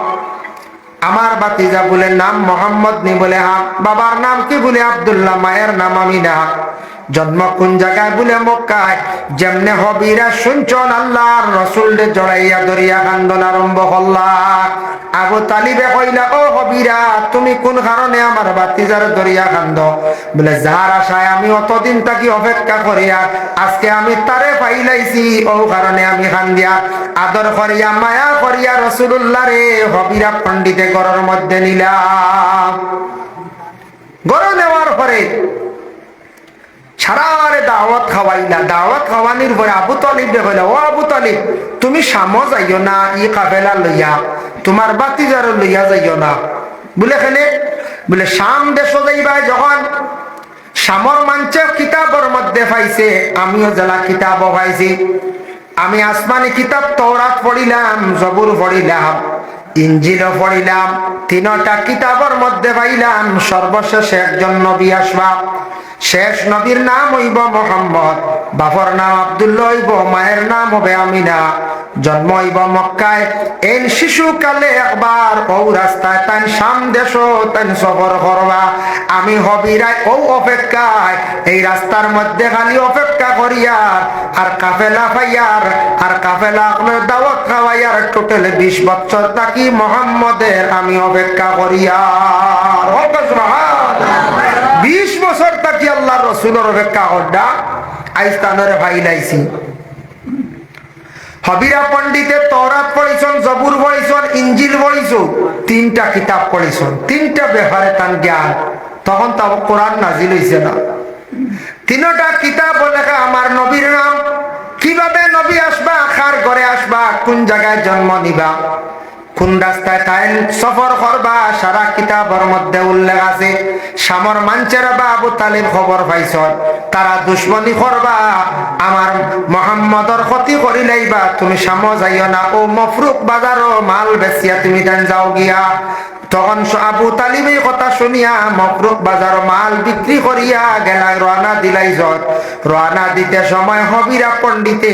আমার বাতিজা বলে নাম মোহাম্মদ নি বলে হ্যাঁ বাবার নাম কি বলে আব্দুল্লাহ মায়ের নাম আমিনা জন্ম কোন জায়গায় বলে মক্কায় যেমনে হবিরা শুনছন আল্লাহর রাসূল রে জড়াইয়া ধরিয়া কান্দন আরম্ভ করলা আবু তালিবে কইলা ও হবিরা তুমি কোন কারণে আমার বাতিজার ধরিয়া কান্দ বলে যার আশায় আমি অতদিন তাকি অপেক্ষা করিয়া আজকে আমি তারে পাইলাইছি ও কারণে আমি কান্দিয়া আদর করিয়া মায়া করিয়া রাসূলুল্লাহ রে হবিরা পণ্ডিতে ঘরের মধ্যে নিলাম ঘরে নেওয়ার পরে সারারে দাওয়াত খাওয়াইলা দাওয়াত খাওয়ানির পরে আবু তালিব কইলা ও আবু তালিব তুমি শাম যাইও না ই কাফেলা লইয়া তোমার বাতিজার লইয়া যাইও না বলে কেনে বলে শাম দেশ যাইবা যখন শামর মানচে কিতাবের মধ্যে পাইছে আমিও জেলা কিতাব পাইছি আমি আসমানি কিতাব তওরাত পড়িলাম জবুর পড়িলাম ইনজিল পড়িলাম তিনটা কিতাবের মধ্যে পাইলাম সর্বশেষে একজন নবী আসবা শেষ নবীর নাম হইব মুহাম্মদ বাপর নাম আব্দুল্লাহ হইব মায়ের নাম হবে আমিনা জন্ম হইব মক্কায় এই শিশুকালে একবার ও রাস্তায় তাই শাম দেশ তাই সফর করবা আমি হবিরাই ও অপেক্ষায় এই রাস্তার মধ্যে খালি অপেক্ষা করিয়ার আর কাফেলা পাইয়ার আর কাফেলা দাওয়াত খাওয়াইয়ার টোটাল 20 বছর থাকি মুহাম্মদের আমি অপেক্ষা করিয়ার 20 বছর থাকি আল্লাহর রাসূলের অপেক্ষা করডা আইস্তানরে ফাইলাইছি হবিরা পণ্ডিতে তওরাত পড়িছন জবুর পড়িছন ইনজিল পড়িছন তিনটা কিতাব পড়িছন তিনটা ব্যাপারে তার জ্ঞান তখন তো কোরআন নাজিল হইছে না তিনটা কিতাব লেখা আমার নবীর নাম কিভাবে নবী আসবা কার ঘরে আসবা কোন জায়গায় জন্ম নিবা কোন রাস্তায় তাই সফর করবা সারা কিতাবের মধ্যে উল্লেখ আছে শামর মানচের বা আবু তালিব খবর পাইছ তারা দুশ্মনী করবা আমার মুহাম্মদর ক্ষতি করি লাইবা তুমি শাম যাইও না ও মফরুক বাজারও মাল বেচিয়া তুমি তাই যাও গিয়া তখন আবু তালিব এই কথা শুনিয়া মফরুক বাজার মাল বিক্রি করিয়া গেলা রওনা দিলাইছ রওনা দিতে সময় হবিরা পণ্ডিতে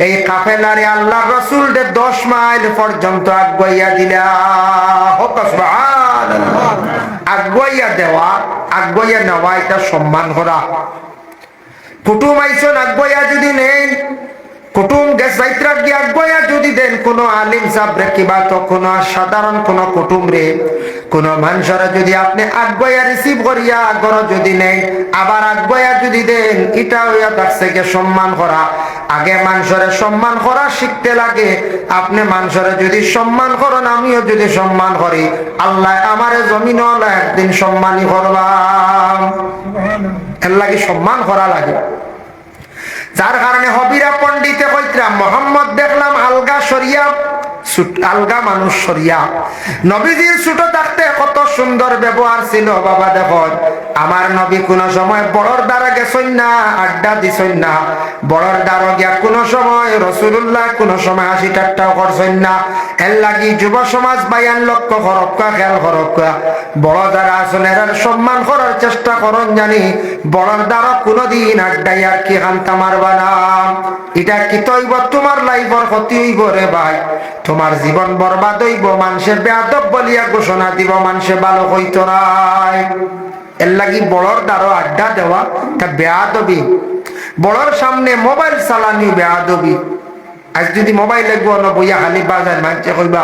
এই কাফেলারে আল্লাহর রাসূল দে 10 মাইল পর্যন্ত আগুয়াইয়া দিলা হোক সুবহানাল্লাহ আগুয়াইয়া দেওয়া আগুয়াইয়া নেওয়া এটা সম্মান করা কুটুম আইছন আগুয়াইয়া যদি নেই কুটুম গেছ যাইত্রা গিয়া গয়া যদি দেন কোন আলিম সাবরে কিবা তো কোন সাধারণ কোন কুটুম রে কোন মানুষরা যদি আপনি আগয়া রিসিভ করিয়া গর যদি নেই আবার আগয়া যদি দেন এটা হইয়া থাকছে কে সম্মান করা। আগে মানুষরে সম্মান করা শিখতে লাগে। আপনি মানুষরে যদি সম্মান করেন আমিও যদি সম্মান করি আল্লাহ আমারে জমিন একদিন সম্মানই করবা। এর লাগে সম্মান করা লাগে। যার কারণে হবিরা পণ্ডিতে কইতরা মোহাম্মদ দেখলাম আলগা সরিয়া আলগা মানুষ সরিয়া। নবীজির ছোট থাকতে কত সুন্দর ব্যবহার ছিল বাবা। দেখো আমার নবী কোন সময় বড়র দ্বারা গেছেন না, আড্ডা দিছেন না। বড়র দ্বারা গিয়া কোন সময় রাসূলুল্লাহ কোন সময় হাসি ঠাট্টাও করছেন না। এর লাগি যুব সমাজ বায়ান লক্ষ্য করক্কা খেয়াল করক্কা বড় দ্বারা আসলে সম্মান করার চেষ্টা করন জানি। বড়র দ্বারা কোনদিন আড্ডাই আর কি হান্তা মারবা না। এটা কি তৈব তোমার লাইফের ক্ষতি হইব রে ভাই, তোমার জীবন বরবাদ হইব। মানুষের বেয়াদব বলিয়া ঘোষণা দিব, মানুষে ভালো হইতো নাই। এর লাগি বড়র দ্বারা আড্ডা দেওয়া তা বেয়াদবি। বড়র সামনে মোবাইল চালানি বেয়াদবি। আজ যদি মোবাইল লাগবো না বইয়া খালি বাজার মানছে কইবা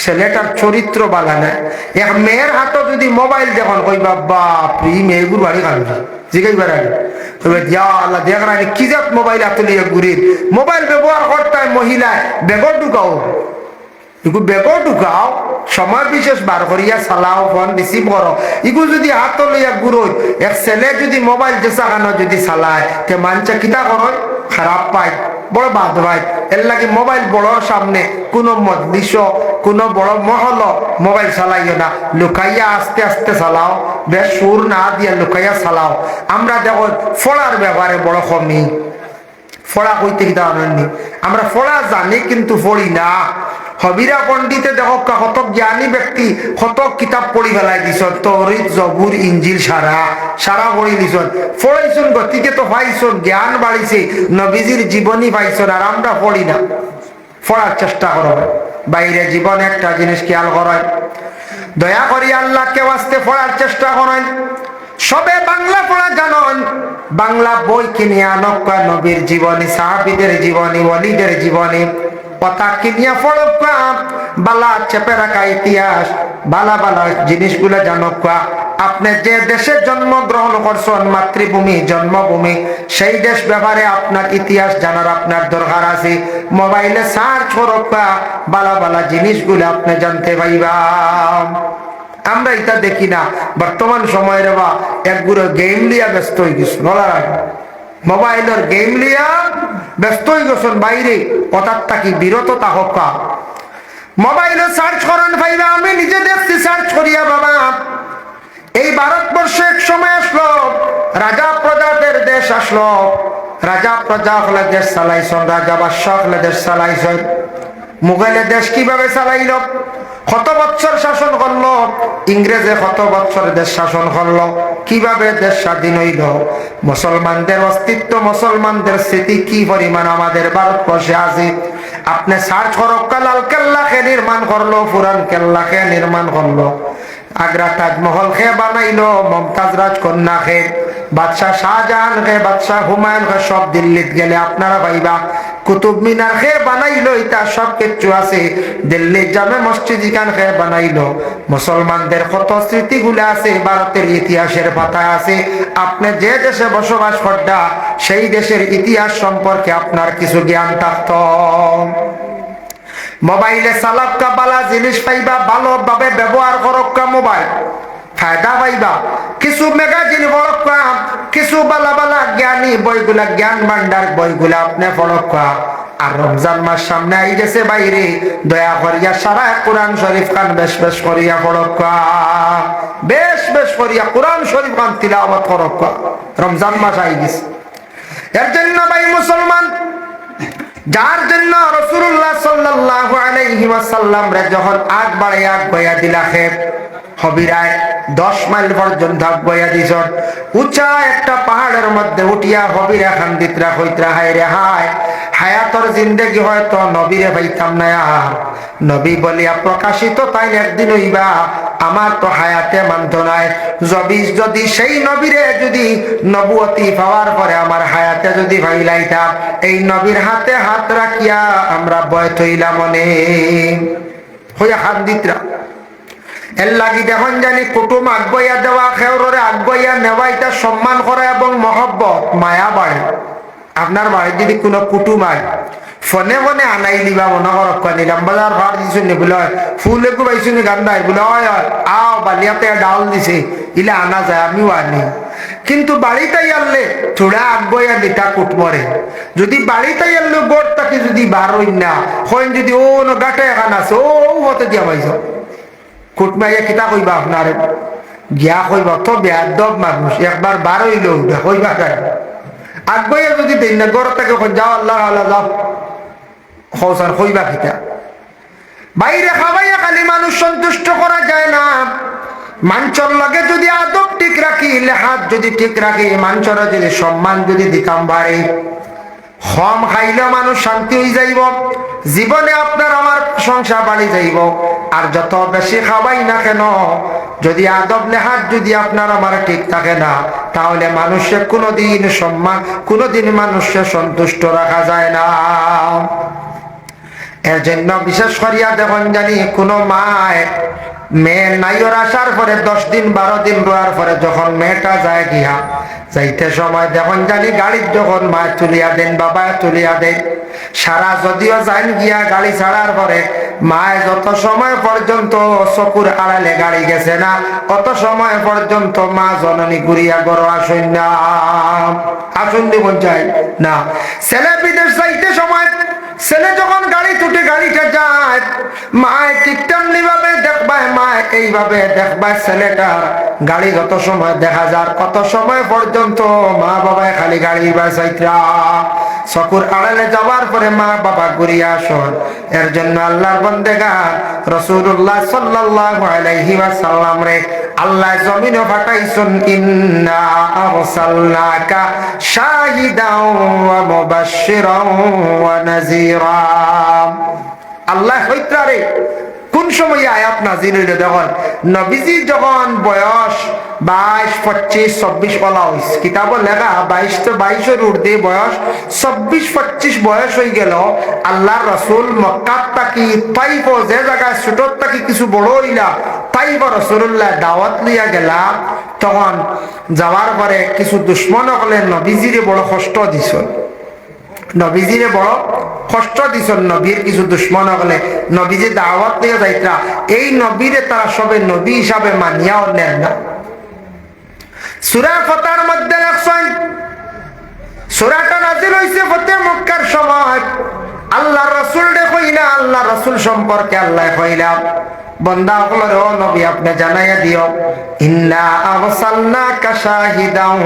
ছেলেটার চরিত্র বালা নাই। এক মেয়ের হাতে যদি মোবাইল যখন কইবা বাপ রে মেয়েগুর বাড়ি কাঁদবে জিগাইবার আগে দিয়া আল্লাহ দেখ রানি কি জাত মোবাইল হাতে লিয়ে ঘুরির। মোবাইল ব্যবহার করতে হয় মহিলায় বেগর ঢুকাও, ইগু বেগর ঢুকাও, সময় বিশেষ বার করিয়া চালাও, ফোন রিসিভ করো। ইগু যদি হাত লইয়া ঘুরোই এক ছেলে যদি মোবাইল দেশা কানো যদি চালায় তে মানুষে কিতা করয় খারাপ পায়, বড় বাদ ভাই। এর লাগে মোবাইল বড়র সামনে কোন মজলিস কোন বড় মহল মোবাইল চালাইও না, লুকাইয়া আস্তে আস্তে চালাও, বেশ সুর না দিয়া লুকাইয়া চালাও। আমরা দেখো ফড়ার ব্যাপারে বড় কমি। ফড়া কইতে কি জানেননি? আমরা ফড়া জানি কিন্তু পড়ি না। হবিরা পণ্ডিতে দেখো কত জ্ঞানী ব্যক্তি কত কিতাব পড়ি ফেলাই দিছ, তৌরিত জবুর ইঞ্জিল সারা সারা পড়ি দিছ, পড়াইছুন গতিকে তো পাইছুন, জ্ঞান বাড়িছে, নবীজির জীবনী পাইছুন। আর আমরা পড়ি না। পড়ার চেষ্টা করো। বাইরে জীবন একটা জিনিস খেয়াল করেন, দয়া করি আল্লাহকে ওয়াস্তে পড়ার চেষ্টা করেন। সবে বাংলা পড়া জানেন, বাংলা বই কিনে আনকা নবীর জীবনী, সাহাবীদের জীবনী, ওলিদের জীবনী কথা কিনিয়া পড়কা, বালা চেপে রাখা ইতিহাস, বালা বালা জিনিসগুলো জানকা। আপনি যে দেশে জন্মগ্রহণ করছেন, মাতৃভূমি জন্মভূমি, সেই দেশ ব্যাপারে আপনার ইতিহাস জানার আপনার দরকার আছে। মোবাইলে সার্চ করকা, বালা বালা জিনিসগুলো আপনি জানতে পাইবা। আমরা এটা দেখি না। বর্তমান সময়ের বা একগুলো গেম লিয়া ব্যস্ত হয়ে গেছে, মোবাইলের গেম লিয়া ব্যস্ত হয়ে গেছেন। বাইরে কথার থাকি বিরত তাহকা। মোবাইলে সার্চ করেন ভাইরা, আমি নিজে দেখছি সার্চ করিয়া বাবা। এই ভারতবর্ষে এক সময় আসলো, রাজা প্রজাদের দেশ আসলো। রাজা প্রজা হলে দেশ চালাইছেন, রাজা বাদশাহ হলে দেশ চালাইছেন। মুঘলে দেশ কিভাবে চালাইল? কত বছর শাসন করলো, ইংরেজে কত বছর দেশ শাসন করলো, কিভাবে দেশ স্বাধীন হইল। মুসলমানদের অস্তিত্ব, মুসলমানদের স্মৃতি কি পরিমাণ আমাদের ভারতবর্ষে আছে। আপনি সার্চ করো, লাল কেল্লা কে নির্মাণ করলো, পুরান কেল্লা কে নির্মাণ করলো, আগ্রা তাজমহল কে বানাইলো, মমতাজ রাজকন্যা কে, বাদশাহ শাহজাহান কে, বাদশাহ হুমায়ুন কে, সব দিল্লিত গেলে আপনারা পাইবা। কুতুব মিনার কে বানাইলো, এটা সব কিছু আছে। দিল্লি জামে মসজিদ খান কে বানাইলো। মুসলমানদের কত স্মৃতিগুলো আছে ভারতের ইতিহাসের পাতায় আছে। আপনি যে দেশে বসবাস করডা সেই দেশের ইতিহাস সম্পর্কে আপনার কিছু জ্ঞান থাকত। মোবাইলে চালাক্কা বালা জিনিস পাইবা, ভালোভাবে ব্যবহার করক্কা মোবাইল ফায়দা পাইবা। কিছু ম্যাগাজিন পড়ক্কা, কিছু বালা বালা জ্ঞানী বইগুলা, জ্ঞান ভান্ডার বইগুলা আপনি পড়ক্কা। আর রমজান মাস সামনে আই গেছে বাইরে, দয়া করিয়া সারা কোরআন শরীফ খান বেশ বেশ করিয়া পড়ক্কা, বেশ বেশ করিয়া কোরআন শরীফ খান তিলাওয়াত করক্কা। রমজান মাস আই গেছে। এর জন্য ভাই মুসলমান, যার জন্য রাসূলুল্লাহ সাল্লাল্লাহু আলাইহি ওয়াসাল্লাম রে যখন আগ বাড়াইয়া গয়া দিলা খেপ হবিরায় 10 মাইল পর্যন্ত বয়া দিছন। উঁচা একটা পাহাড়ের মধ্যে উঠিয়া হবিরা খান্দিতরা কইতরা, হায় রে হায়, হায়াতর জিন্দেগি হয়তো নবীরে পাইতাম না। আর নবী বলিয়া প্রকাশিত তাই একদিন হইবা, আমার তো হায়াতে মানত নাই। যদি সেই নবীরে যদি নবুয়তি পাওয়ার পরে আমার হায়াতে যদি ভাইলাইতাম, এই নবীর হাতে হাত রাখিয়া আমরা বয় থইলা মনে হইয়া হাত দিতরা। এর লাগি যখন জানি কুটুম আগুয়া দেওয়া, খেউরে আগুয়া নেওয়া, এটা সম্মান করা এবং মহব্বত মায়া বাড়ে। আপনার বাড়ির যদি কোনো কুটুম আয়, ফোনে ফোনে আনাই দিবা, মনে করক নিলাম বাজার ভাড় দিছো নি বলে, ফুল একটু পাইছো নি গান্ধাই বলে, হয় আও বালিয়াতে ডাল দিছে, ইলে আনা যায়, আমিও আনি। কিন্তু বাড়িতেই আনলে চূড়া আগুয়া দিতা কুটমরে। যদি বাড়িতেই আনলে বোর্ড তাকে যদি বারোই না হয়, যদি ও গাটে এখান আছে ও হতে দিয়া পাইছ, কুটমাইয়া কিতা কইবা আপনার গিয়া কইবা তো বেয়াদব মানুষ, একবার বারোই লোক কইবা গায় আগুয়া যদি দিন না গড় থেকে যাও আল্লাহ আল্লাহ যাও হসার কইবা কিতা। বাইরে খাবাইয়া খালি মানুষ সন্তুষ্ট করা যায় না। মাঞ্চর লাগে যদি আদব ঠিক রাখি, লেহাত যদি ঠিক রাখি, মাঞ্চর যদি সম্মান যদি দিতাম বাড়ি, হম খাইলে মানুষ শান্তি হয়ে যাইব, জীবনে আপনার আমার সংসার বাড়ি যাইব। আর যত বেশি খাবাই না কেন, যদি আদব লেহাত যদি আপনার আমার ঠিক থাকে না, তাহলে মানুষের কোনোদিন সম্মান, কোনোদিন মানুষের সন্তুষ্ট রাখা যায় না। এর জন্য বিশেষ করিয়া দেখুন জানি কোনো মায় মেয়ে নাইর আসার পরে 10 দিন 12 দিন রোয়ার পরে যখন মেয়েটা যায় গিয়া যাইতে সময় দেখুন জানি গাড়ির যখন মা তুলিয়া দেন, বাবা তুলিয়া দেন, সারা যদিও যান গিয়া গাড়ি ছাড়ার পরে মায় যত সময় পর্যন্ত চকুর আড়ালে গাড়ি গেছে না, অত সময় পর্যন্ত মা জননী ঘুরিয়া গড় আসেন না, আসুন দিব যায় না। ছেলে বিদেশ যাইতে সময় ছেলে যখন গাড়ি তুটে গাড়িটা যায়, মায় ঠিক তেমনি ভাবে দেখবায়, মায় এইভাবে দেখবায় ছেলেটার গাড়ি যত সময় দেখা যার কত সময় পর্যন্ত মা বাবায় খালি গাড়ি বাসাইতরা, চকুর আড়ালে যাওয়ার পরে মা বাবা ঘুরিয়া আসন। এর জন্য আল্লাহর বান্দেগান রাসূলুল্লাহ সাল্লাল্লাহু আলাইহি ওয়াসাল্লাম রে আল্লাহ জমিনে পাঠাইছেন, ইন্না আরসালনাকা শাহিদাও ওয়া মুবাশশিরাও ওয়া নাযীরা। আল্লাহ হইতারে কোন সময় আয়াত নাযিল হইল, দেখুন নবীজি যখন বয়স 22, 25, 26 বলা হইছে, কিতাবে লেখা 22 ঊর্ধ্বে বয়স, 24, 25 বয়স হয়ে গেল। আল্লাহর রাসূল মক্কা থাকি তাইফ, যে জায়গায় ছোট থাকি কিছু বড় হইলা, তাইফ রাসূলুল্লাহ দাওয়াত লইয়া গেলা। তখন যাওয়ার পরে কিছু দুশ্মন হলে নবীজিরে বড় কষ্ট দিছ, নবীজিরে বড় কষ্ট দিছ। নবীর কিছু দুশ্মন হলে নবীজি দাওয়াত নিয়ে যাইতরা, এই নবীরে তারা সবে নবী হিসাবে মানিয়াও নেন না। সূরা ফাতার মধ্যে লেখছেন, সূরাটা নাযিল হইছে ফতে মক্কার সময়। আল্লাহর রাসূল কইলা, আল্লাহর রাসূল সম্পর্কে আল্লাহ কইলা, বান্দা হলো ও নবী আপনি জানাইয়া দিও, ইন্না আরসালনাকা শাহিদাও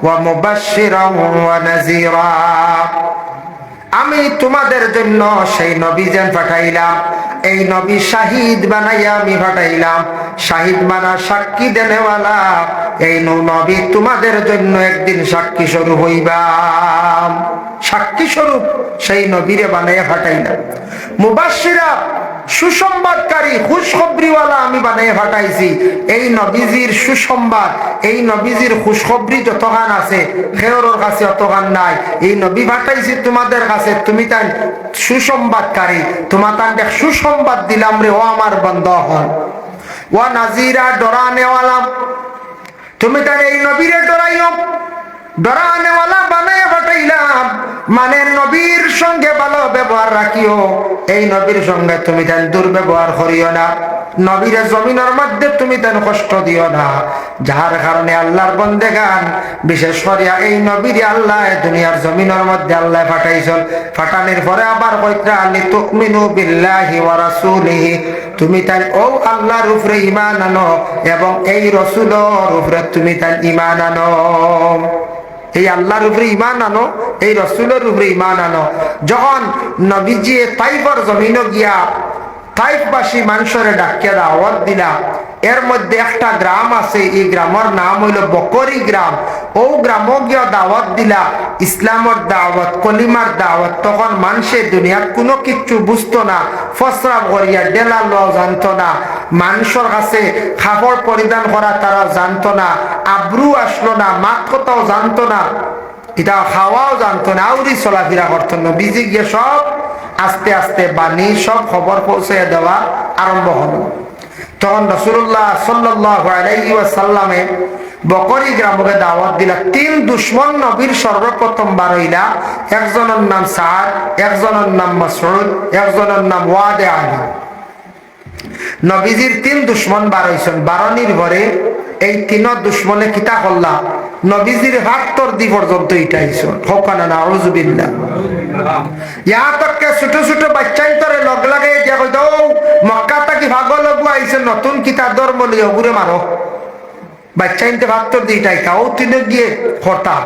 ওয়া মুবাশশিরাও ওয়া নাযীরা। আমি তোমাদের জন্য সেই নবী যেন পাঠাইলাম, এই নবী শাহিদ বানাইয়া আমি পাঠাইলাম, শাহিদ মানা সাক্ষী দেনেওয়ালা। এই নবী তোমাদের জন্য একদিন সাক্ষী স্বরূপ হইবা, সাক্ষী স্বরূপ সেই নবীরে বানাইয়া পাঠাইলাম। মুবাশশিরা সুসংবাদকারী, খুশখবরিওয়ালা আমি বানাইয়া পাঠাইছি। এই নবীজির সুসংবাদ, এই নবীজির খুশখবরি যতখান আছে খেয়রের কাছে অতখান নাই। এই নবী পাঠাইছি তোমাদের কাছে, তুমি তাই সুসংবাদকারী, তোমার তাই সুসংবাদ দিলাম রে ও আমার বান্দা হন। ওয়া নাযীরা ডরানেওয়ালা, তুমি তাই এই নবীরে ডরাইও, ডরানেওয়ালা বানাইয়া পাঠাইলাম। মানে নবীর সঙ্গে ভালো ব্যবহার রাখিও, এই নবীর সঙ্গে তুমি তেন দুর্ব্যবহার করিও না, নবীর জমিনের মধ্যে তুমি তেন কষ্ট দিও না। যার কারণে আল্লাহর বন্দেগান বিশেষ করিয়া এই নবীর আল্লাহ দুনিয়ার জমিনের মধ্যে আল্লাহ পাঠাইছেন। পাঠানোর পরে আবার কইত্রা লিতুমিনু বিল্লাহি ওয়া রাসূলিহি, তুমি তাই ও আল্লাহর উপরে ঈমান আনো এবং এই রাসূলের উপরে তুমি তাই ঈমান আনো। এই আল্লাহর উপরে ঈমান আনো, এই রাসূলের উপরে ঈমান আনো। যখন নবীজি তাইফের জমিনে গিয়া তাইফবাসী মানুষের ডাকিয়া দাওয়াত দিলা। এর মধ্যে একটা গ্রাম আছে, এই গ্রামের নাম হইল বকরি গ্রাম। ও গ্রামও গিয়া দাওয়াত দিলা, ইসলামের দাওয়াত, কলিমার দাওয়াত। তখন মানুষের দুনিয়ার কোনো কিচ্ছু বুঝতো না, ফসরা করিয়া ডেলা ল জানতো না, মানুষের কাছে কাপড় পরিধান করা তারা জানতো না, আব্রু আসলো না, মাত কথাও জানতো না, এটা খাওয়াও জানতো না, আউরি চলাফেরা করতো না। বিজি গিয়ে সব আস্তে আস্তে বাণী সব খবর পৌঁছে দেওয়া আরম্ভ হলো। তখন রাসূলুল্লাহ সাল্লাল্লাহু আলাইহি ওয়াসাল্লামে বকরি গ্রামকে দাওয়াত দিলা। 3 দুশমন নবীর সর্বপ্রথম বার হইলা। একজনের নাম সাদ, একজনের নাম মাসউদ, একজনের নাম ওয়াদে আলী। নবীজির 3 দুশমন বার হইছেন। বারণীর ঘরে এই 3 দুশমনে কিতা করলা, নবীজির হাত তোর দি পর্যন্ত ইটাইছেন। হকানা নাউযুবিল্লাহ। ইয়া তক ছোট ছোট বাচ্চাই তোরে লগ লাগাই দিয়া কইতো, মক্কা থেকে ভাগল লগু আইছে, নতুন কিতা ধর্ম লিয়ে ঘুরে মারো। বাচ্চাইতে ভাত তোর দি ইটাইতা, ও 3 গিয়ে হতা।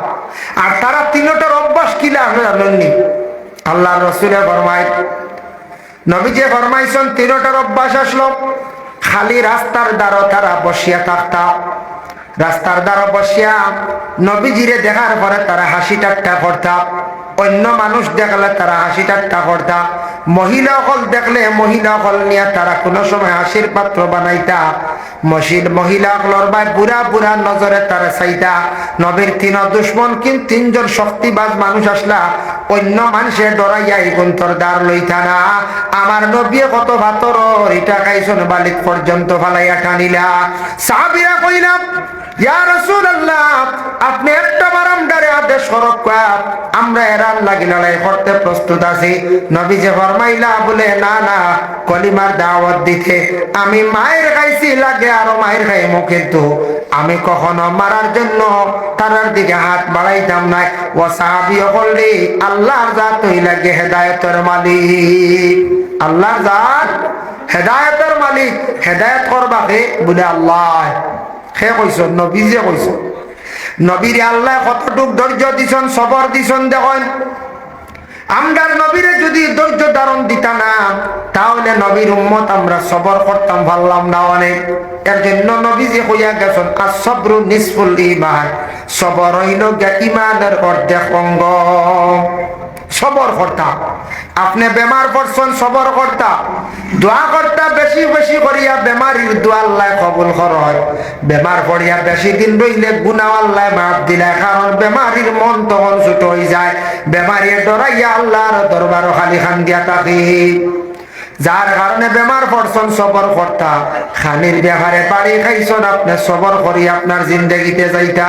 আর তারা 3টার অভ্যাস কিলা আপনি জানেননি? আল্লাহ রাসূলে ফরমায়, নবীজি ফরমাইছেন 3টার অভ্যাস আসলো। খালি রাস্তার দ্বারা তারা বসিয়া থাকতা। রাস্তার দ্বারা বসিয়া নবীজিরে দেখার পরে তারা হাসি ঠাট্টা করতা। অন্য মানুষ দেখলে তারা হাসি ঠাট্টা করতা। মহিলা হল দেখলে মহিলা হল নিয়ে তারা কোনো সময় হাসির পাত্র বানাইতা। মহিলা হলর বা বুড়া বুড়া নজরে তারা চাইতা। নবীর 3 দুশ্মন কিন্তু 3 জন শক্তিবাজ মানুষ আসলা, অন্য মানুষে ডরাইয়া গুন্তর দ্বার লইতা না। আমার নবী কত ভাতর এটা খাইছন বালিক পর্যন্ত ফালাইয়া টানিলা। সাহাবীরা কইলাম, ইয়া রাসূলুল্লাহ, আপনি একটা বারামদারে আদেশ করক, আমরা এরান লাগি লড়াই করতে প্রস্তুত আছি। নবী যে ফরমাইলা বলে, না না, কলিমার দাওয়াত দিতে আমি মায়ের খাইছি, লাগে আরো মায়ের খাইমু, কিন্তু আমি কখনো মারার জন্য তারার দিকে হাত বাড়াইতাম না। ও সাহাবী বললি, আল্লাহর জাত হই লাগে হেদায়েতের মালিক। আল্লাহর জাত হেদায়েতের মালিক। হেদায়েত করবা কে? বলে আল্লাহ। সে কইছ, নবীজে কইছ। নবীরে আল্লাহ কতটুক ধৈর্য দিছন, সবর দিছন দেখেন। আমরার নবীরে যদি ধৈর্য ধারণ দিতা না, তাহলে নবীর উম্মত আমরা সবর করতাম পারলাম না অনেক। এর জন্য নবীজি কইয়া গেছেন, আস-সাবরু নিসফুল ঈমান। সবর হইল ঈমানের অর্ধেক অঙ্গ। সবর করতা। আপনি বেমার পড়ছেন, সবর করতা, দোয়া করতা বেশি বেশি করিয়া, বেমারির দোয়া আল্লাহ কবুল করে। বেমার পড়িয়া বেশি দিন রইলে গুনাহ আল্লাহ মাফ দিলে, কারণ বেমারির মন তখন ছোট হয়ে যায়। বেমারির ডরাইয়া আল্লাহর দরবার খালি খান দিয়া থাকি। যার কারণে বেমার পড়ছেন, সবর করতা। খানির ব্যাপারে বাড়ি খাইছেন, আপনি সবর করি আপনার জিন্দেগিতে যাইতা।